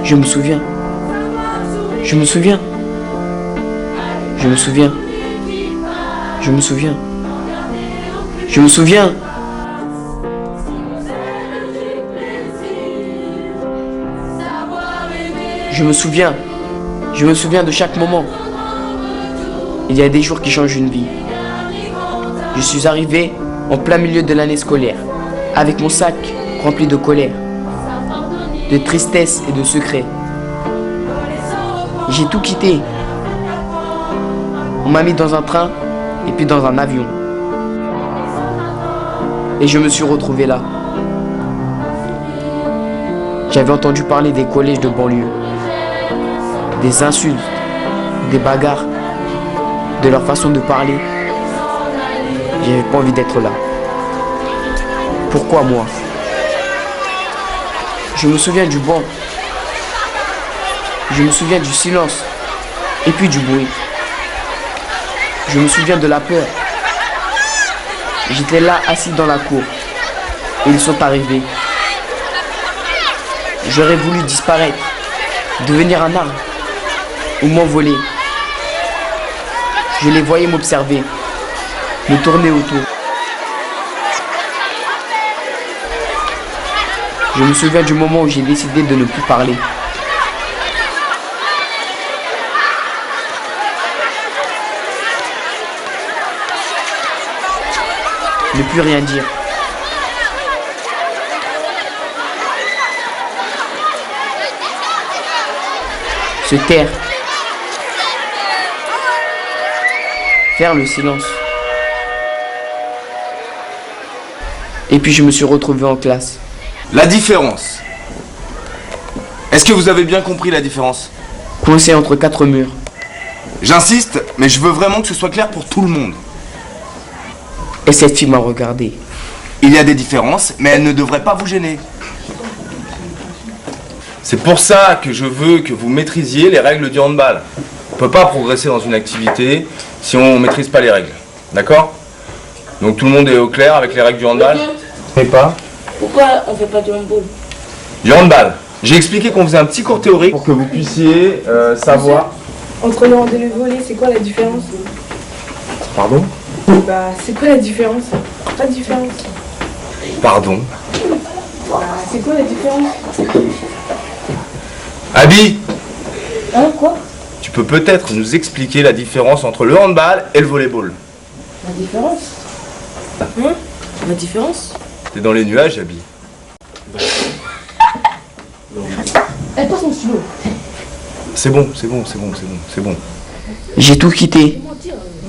Je me souviens. Je me souviens. Je me souviens. Je me souviens. Je me souviens. Je me souviens. Je me souviens de chaque moment. Il y a des jours qui changent une vie. Je suis arrivé en plein milieu de l'année scolaire, avec mon sac rempli de colère, de tristesse et de secrets. J'ai tout quitté. On m'a mis dans un train et puis dans un avion. Et je me suis retrouvé là. J'avais entendu parler des collèges de banlieue, des insultes, des bagarres, de leur façon de parler. J'avais pas envie d'être là. Pourquoi moi? Je me souviens du banc. Je me souviens du silence. Et puis du bruit. Je me souviens de la peur. J'étais là assis dans la cour. Et ils sont arrivés. J'aurais voulu disparaître, devenir un arbre ou m'envoler. Je les voyais m'observer, me tourner autour. Je me souviens du moment où j'ai décidé de ne plus parler. Ne plus rien dire. Se taire. Faire le silence. Et puis je me suis retrouvé en classe. La différence. Est-ce que vous avez bien compris la différence? Coincé entre quatre murs. J'insiste, mais je veux vraiment que ce soit clair pour tout le monde. Et cette fille m'a regardé. Il y a des différences, mais elles ne devraient pas vous gêner. C'est pour ça que je veux que vous maîtrisiez les règles du handball. On ne peut pas progresser dans une activité si on ne maîtrise pas les règles. D'accord? Donc tout le monde est au clair avec les règles du handball? Mais pas? Pourquoi on fait pas du handball? Du handball. J'ai expliqué qu'on faisait un petit cours théorique pour que vous puissiez savoir... Entre le hand et le volley, c'est quoi la différence? Pardon? Bah, c'est quoi la différence? Pas de différence. Pardon? Bah, c'est quoi la différence? Abby, Hein, quoi? tu peux peut-être nous expliquer la différence entre le handball et le volleyball? La différence? Hein? La différence? T'es dans les nuages, Abby. Elle passe mon stylo. C'est bon, c'est bon, c'est bon, c'est bon, c'est bon. J'ai tout quitté.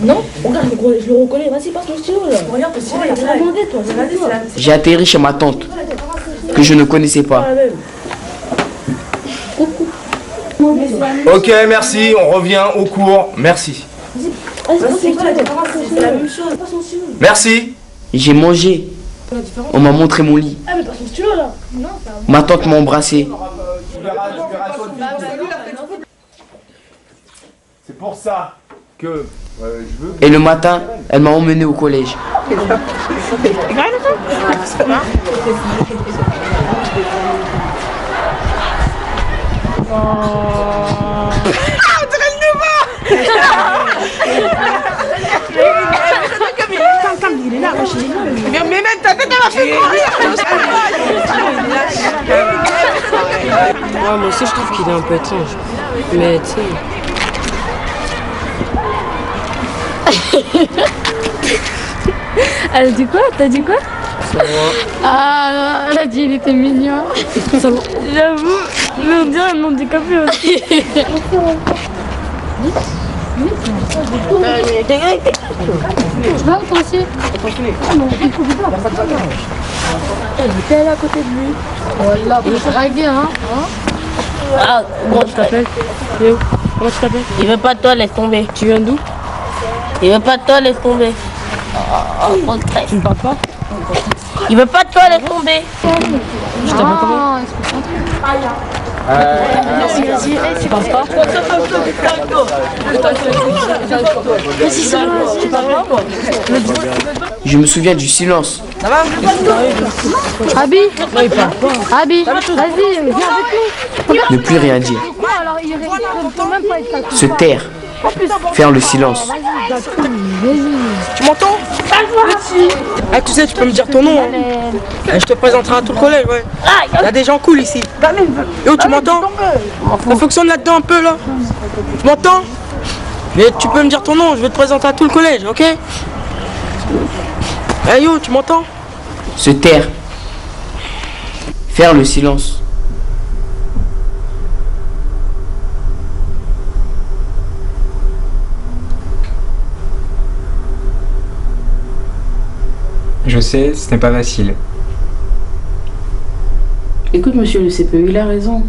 Non? Regarde, je le reconnais. Vas-y, passe mon stylo là. Regarde, ton stylo, t'as pas demandé toi. J'ai atterri chez ma tante, que je ne connaissais pas. Ok, merci, on revient au cours. Merci. Vas-y, c'est la même chose. Passe mon stylo. Merci. J'ai mangé. On m'a montré mon lit. Ah, mais passe mon stylo là. Non, Ma tante m'a embrassé. C'est pour ça que je veux... Et le matin, elle m'a emmené au collège. Moi aussi je trouve qu'il est un peu étrange. Mais tu sais. Elle a dit quoi? T'as dit quoi? Ah, elle a dit il était mignon. J'avoue, mais on dirait un handicapé aussi. Je vais toi aussi. Elle était là à côté de lui. Voilà, pour se draguer, hein. Ah, Comment tu t'appelles? Léo, comment tu t'appelles? il veut pas de toi, laisse tomber. Tu viens d'où? Il veut pas de toi, laisse tomber. Tu me parles pas? Il veut pas de toi, laisse tomber. Je t'appelle comment? Je me souviens du silence. Abi, Abi, vas-y, viens avec nous. Ne plus rien dire. Se taire. Faire le silence. Tu m'entends? Ah, tu sais, tu peux me dire ton nom. Hein. Je te présenterai à tout le collège, ouais. Il y a des gens cool ici. Yo, tu m'entends? Ça fonctionne là-dedans un peu, là. Tu m'entends? Mais tu peux me dire ton nom, je vais te présenter à tout le collège, ok? Eh yo, tu m'entends? Se taire. Faire le silence. Je sais, ce n'est pas facile. Écoute, monsieur le CPE, il a raison.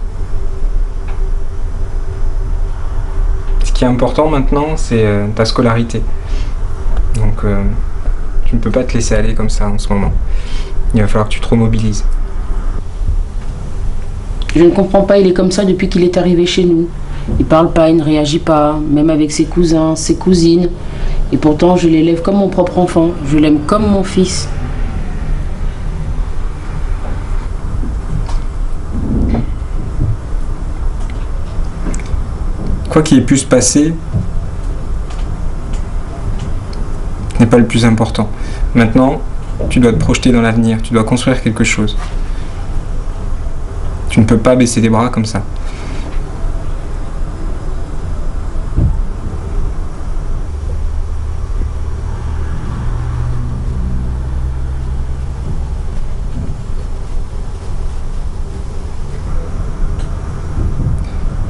Ce qui est important maintenant, c'est ta scolarité. Donc, tu ne peux pas te laisser aller comme ça en ce moment. Il va falloir que tu te remobilises. Je ne comprends pas, il est comme ça depuis qu'il est arrivé chez nous. Il parle pas, il ne réagit pas, même avec ses cousins, ses cousines. Et pourtant, je l'élève comme mon propre enfant. Je l'aime comme mon fils. Quoi qu'il ait pu se passer, n'est pas le plus important. Maintenant, tu dois te projeter dans l'avenir, tu dois construire quelque chose. Tu ne peux pas baisser les bras comme ça.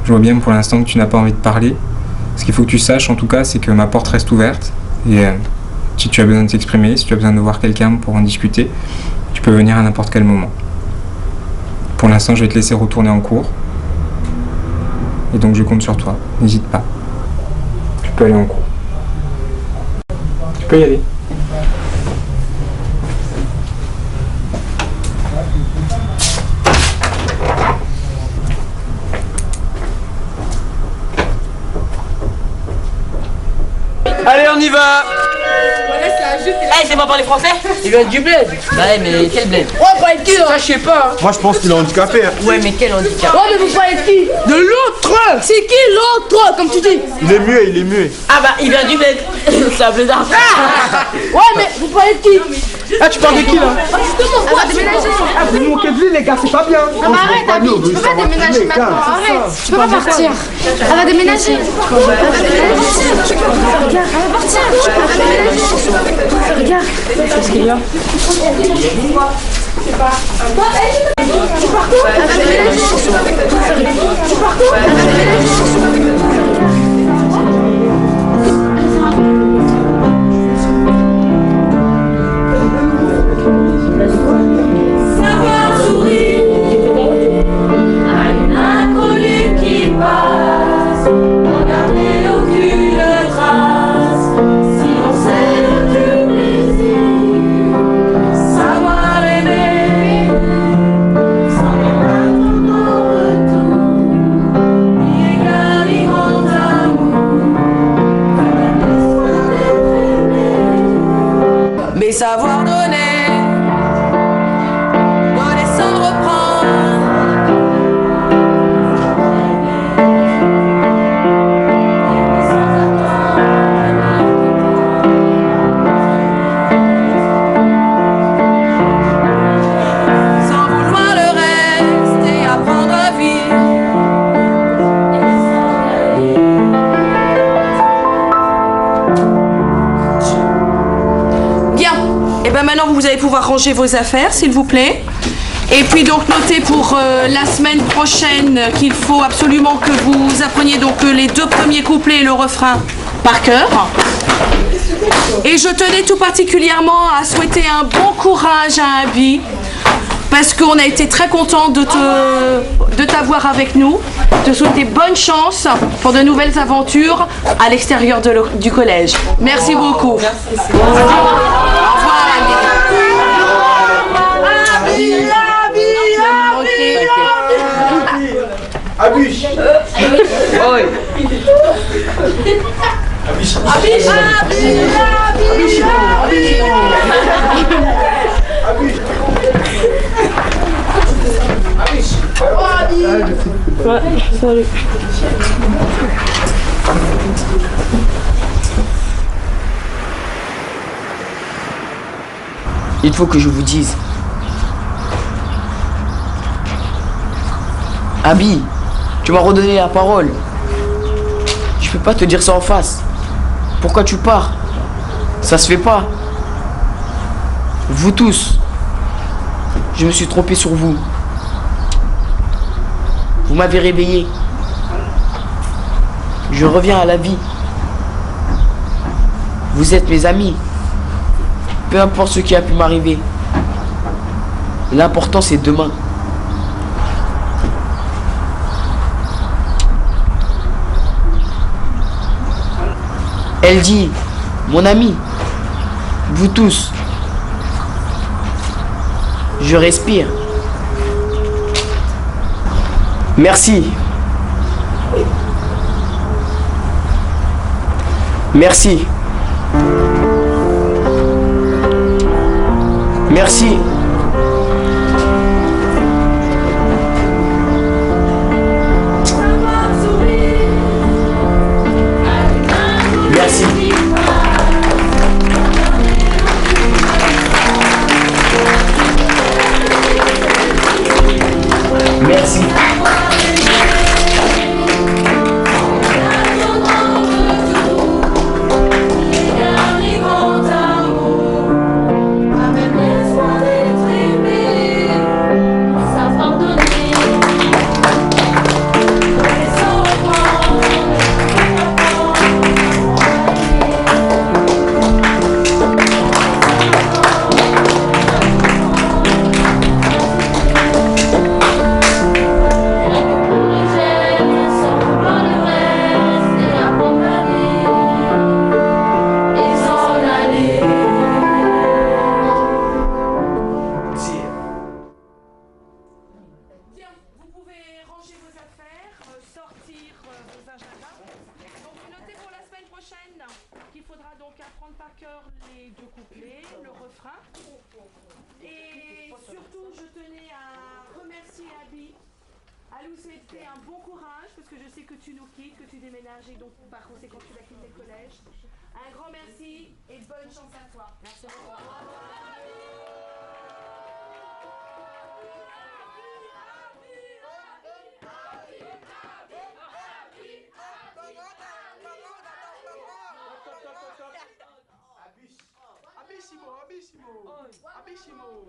Je vois bien pour l'instant que tu n'as pas envie de parler. Ce qu'il faut que tu saches en tout cas, c'est que ma porte reste ouverte. Et si tu as besoin de t'exprimer, si tu as besoin de voir quelqu'un pour en discuter, tu peux venir à n'importe quel moment. Pour l'instant, je vais te laisser retourner en cours. Et donc je compte sur toi. N'hésite pas. Tu peux aller en cours. Tu peux y aller. Allez, on y va! Eh, c'est pas parler français? Il vient du bled. Bah ouais, mais quel bled? Ouais, pas être qui, là? Ça, je sais pas. Moi je pense qu'il est handicapé. Ouais, mais quel handicap? Ouais, mais vous parlez de qui? De l'autre! C'est qui l'autre, comme tu dis? Il est muet, il est muet. Ah bah, il vient du bled. C'est un blédard. Ouais, mais vous parlez de qui? Ah, tu parles de qui, là? Justement, on va déménager. Ah, vous moquez de lui, les gars, c'est pas bien. Non, mais arrête, Abi, tu peux pas déménager maintenant. Arrête, tu peux pas partir. Elle va déménager. Regarde, elle va partir. Elle va déménager. Regarde. Qu'est-ce qu'il y a? Tu pars où? Elle va déménager. Tu pars où? Elle va déménager. Mais savoir donner, donner sans reprendre. Sans vouloir le reste et apprendre à vivre. Bien. Et bien maintenant vous allez pouvoir ranger vos affaires s'il vous plaît. Et puis donc notez pour la semaine prochaine qu'il faut absolument que vous appreniez donc les 2 premiers couplets et le refrain par cœur. Et je tenais tout particulièrement à souhaiter un bon courage à Abi parce qu'on a été très content de t'avoir avec nous. Te souhaiter bonne chance pour de nouvelles aventures à l'extérieur du collège. Merci beaucoup. Au revoir Abi. Abish. Oi. Ouais, salut. Il faut que je vous dise. Abby, tu m'as redonné la parole. Je peux pas te dire ça en face. Pourquoi tu pars? Ça se fait pas. Vous tous, je me suis trompé sur vous. Vous m'avez réveillé. Je reviens à la vie. Vous êtes mes amis. Peu importe ce qui a pu m'arriver. L'important c'est demain. Elle dit, mon ami, vous tous, je respire. Merci. Merci. Merci. Merci. Merci. Qu'il faudra donc apprendre par cœur les deux couplets, le refrain. Et surtout, je tenais à remercier Abby, à nous souhaiter un bon courage, parce que je sais que tu nous quittes, que tu déménages et donc par conséquent tu vas quitter le collège. Un grand merci et bonne chance à toi. Merci beaucoup. Abissimo.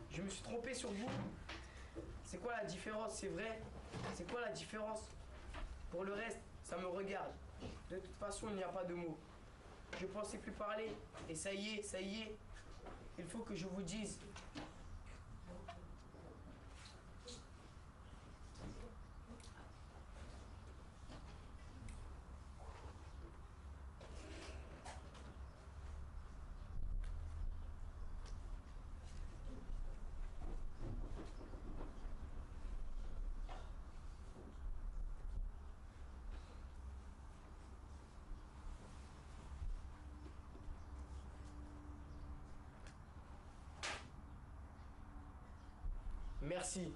Je me suis trompé sur vous. C'est quoi la différence? C'est vrai? C'est quoi la différence? Pour le reste, ça me regarde. De toute façon, il n'y a pas de mots. Je pensais plus parler. Et ça y est. Il faut que je vous dise. Merci.